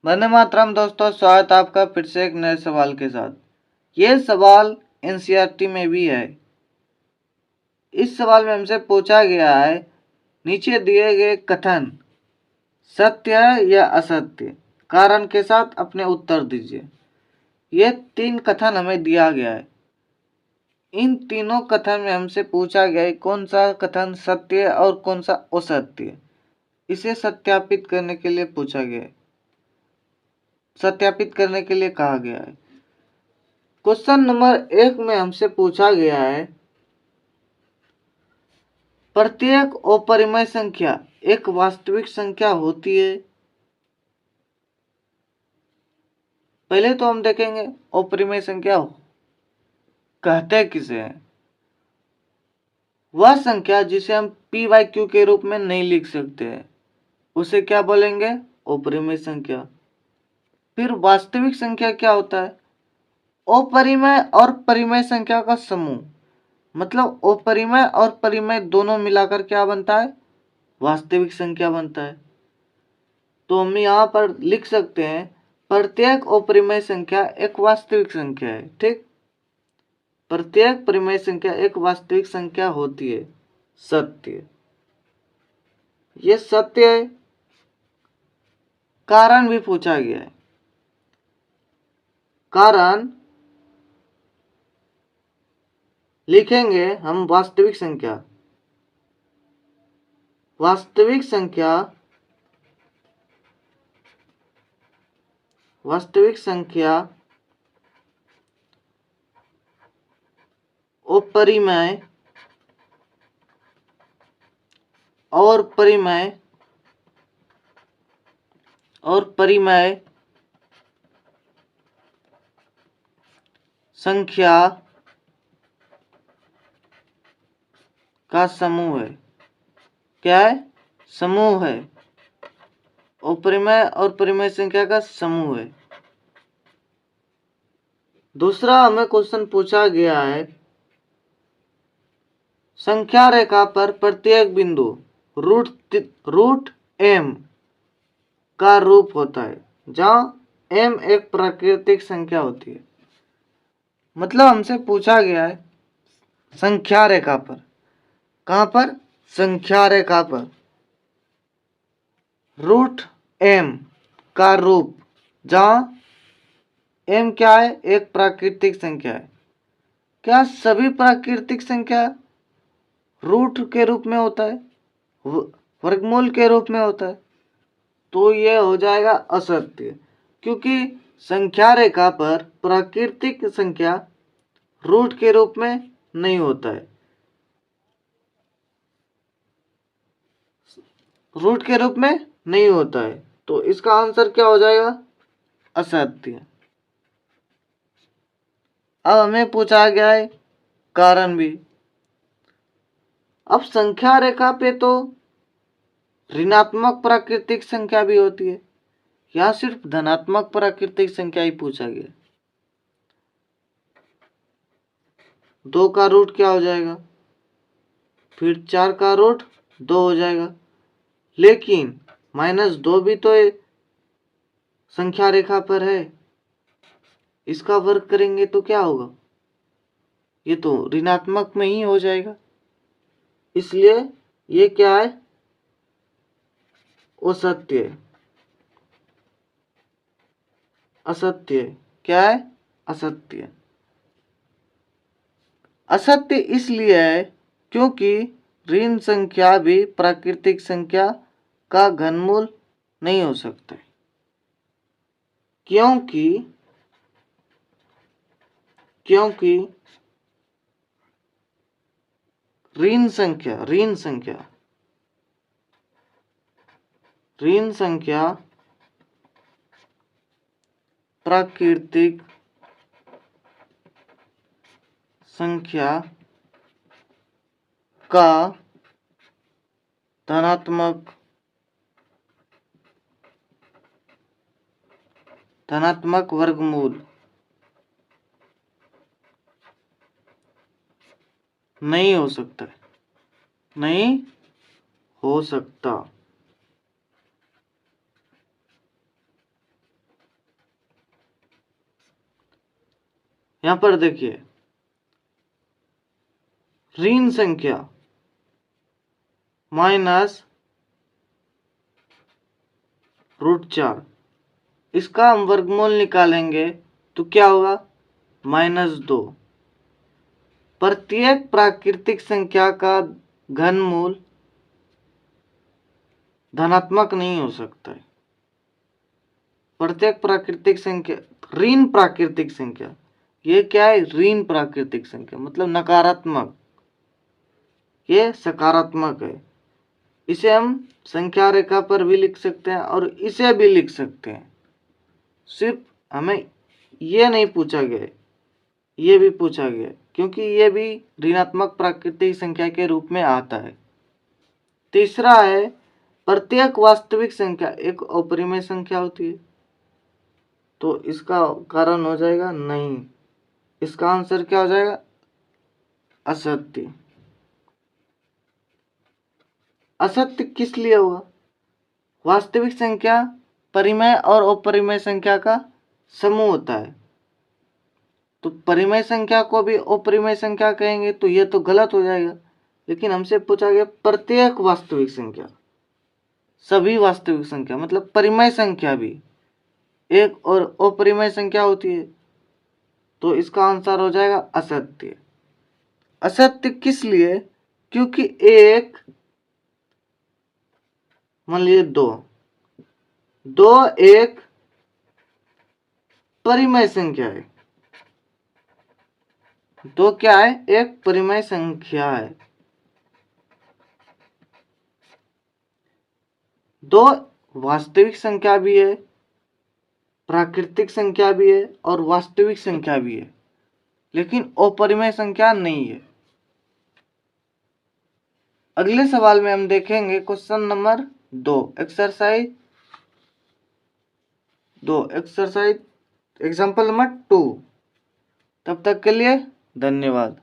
वंदे मातरम दोस्तों, स्वागत है आपका फिर से एक नए सवाल के साथ। ये सवाल एनसीईआरटी में भी है। इस सवाल में हमसे पूछा गया है, नीचे दिए गए कथन सत्य है या असत्य, कारण के साथ अपने उत्तर दीजिए। ये 3 कथन हमें दिया गया है। इन तीनों कथन में हमसे पूछा गया है कौन सा कथन सत्य है और कौन सा असत्य है। इसे सत्यापित करने के लिए पूछा गया है, सत्यापित करने के लिए कहा गया है। क्वेश्चन नंबर 1 में हमसे पूछा गया है, प्रत्येक अपरिमेय संख्या एक वास्तविक संख्या होती है। पहले तो हम देखेंगे अपरिमेय संख्या कहते किसे हैं। वह संख्या जिसे हम पी बाई क्यू के रूप में नहीं लिख सकते हैं उसे क्या बोलेंगे? अपरिमेय संख्या। फिर वास्तविक संख्या क्या होता है? अपरिमेय और परिमेय संख्या का समूह। मतलब अपरिमेय और परिमेय दोनों मिलाकर क्या बनता है? वास्तविक संख्या बनता है। तो हम यहाँ पर लिख सकते हैं प्रत्येक अपरिमेय संख्या एक वास्तविक संख्या है। ठीक, प्रत्येक परिमेय संख्या एक वास्तविक संख्या होती है। सत्य, ये सत्य है। कारण भी पूछा गया है। कारण लिखेंगे हम वास्तविक संख्या। वास्तविक संख्या, वास्तविक संख्या अपरिमेय और परिमेय संख्या का समूह है। क्या है? समूह है। अपरिमेय और परिमेय संख्या का समूह है। दूसरा हमें क्वेश्चन पूछा गया है, संख्या रेखा पर प्रत्येक बिंदु रूट एम का रूप होता है, जहां एम एक प्राकृतिक संख्या होती है। मतलब हमसे पूछा गया है संख्या रेखा पर, कहां पर? संख्या रेखा पर रूट एम का रूप, जहां एम क्या है? एक प्राकृतिक संख्या है। क्या सभी प्राकृतिक संख्या रूट के रूप में होता है, वर्गमूल के रूप में होता है? तो यह हो जाएगा असत्य, क्योंकि संख्या रेखा पर प्राकृतिक संख्या रूट के रूप में नहीं होता है। रूट के रूप में नहीं होता है, तो इसका आंसर क्या हो जाएगा? असत्य। अब हमें पूछा गया है कारण भी। अब संख्या रेखा पे तो ऋणात्मक प्राकृतिक संख्या भी होती है, यहाँ सिर्फ धनात्मक प्राकृतिक संख्या ही पूछा गया। 2 का रूट क्या हो जाएगा? फिर 4 का रूट 2 हो जाएगा। लेकिन -2 भी तो संख्या रेखा पर है, इसका वर्ग करेंगे तो क्या होगा? ये तो ऋणात्मक में ही हो जाएगा। इसलिए ये क्या है? असत्य है। असत्य क्या है? असत्य। असत्य इसलिए है क्योंकि ऋण संख्या भी प्राकृतिक संख्या का घनमूल नहीं हो सकता, क्योंकि ऋण संख्या प्राकृतिक संख्या का धनात्मक वर्गमूल नहीं हो सकता, नहीं हो सकता। यहां पर देखिए ऋण संख्या माइनस √4, इसका हम वर्गमूल निकालेंगे तो क्या होगा -2। प्रत्येक प्राकृतिक संख्या का घनमूल धनात्मक नहीं हो सकता है। प्रत्येक प्राकृतिक संख्या ऋण प्राकृतिक संख्या, ये क्या है ऋण प्राकृतिक संख्या मतलब नकारात्मक, ये सकारात्मक है। इसे हम संख्या रेखा पर भी लिख सकते हैं और इसे भी लिख सकते हैं। सिर्फ हमें ये नहीं पूछा गया, ये भी पूछा गया क्योंकि ये भी ऋणात्मक प्राकृतिक संख्या के रूप में आता है। तीसरा है प्रत्येक वास्तविक संख्या एक अपरिमेय संख्या होती है, तो इसका कारण हो जाएगा नहीं, इसका आंसर क्या हो जाएगा असत्य। असत्य किस लिए होगा, वास्तविक संख्या परिमेय और अपरिमेय संख्या का समूह होता है, तो परिमेय संख्या को भी अपरिमेय संख्या कहेंगे तो ये तो गलत हो जाएगा। लेकिन हमसे पूछा गया प्रत्येक वास्तविक संख्या, सभी वास्तविक संख्या मतलब परिमेय संख्या भी एक और अपरिमेय संख्या होती है, तो इसका आंसर हो जाएगा असत्य। असत्य किस लिए, क्योंकि एक मान लीजिए दो एक परिमेय संख्या है, दो क्या है एक परिमेय संख्या है। दो वास्तविक संख्या भी है, प्राकृतिक संख्या भी है और वास्तविक संख्या भी है, लेकिन अपरिमेय संख्या नहीं है। अगले सवाल में हम देखेंगे question number 2 exercise example number 2। तब तक के लिए धन्यवाद।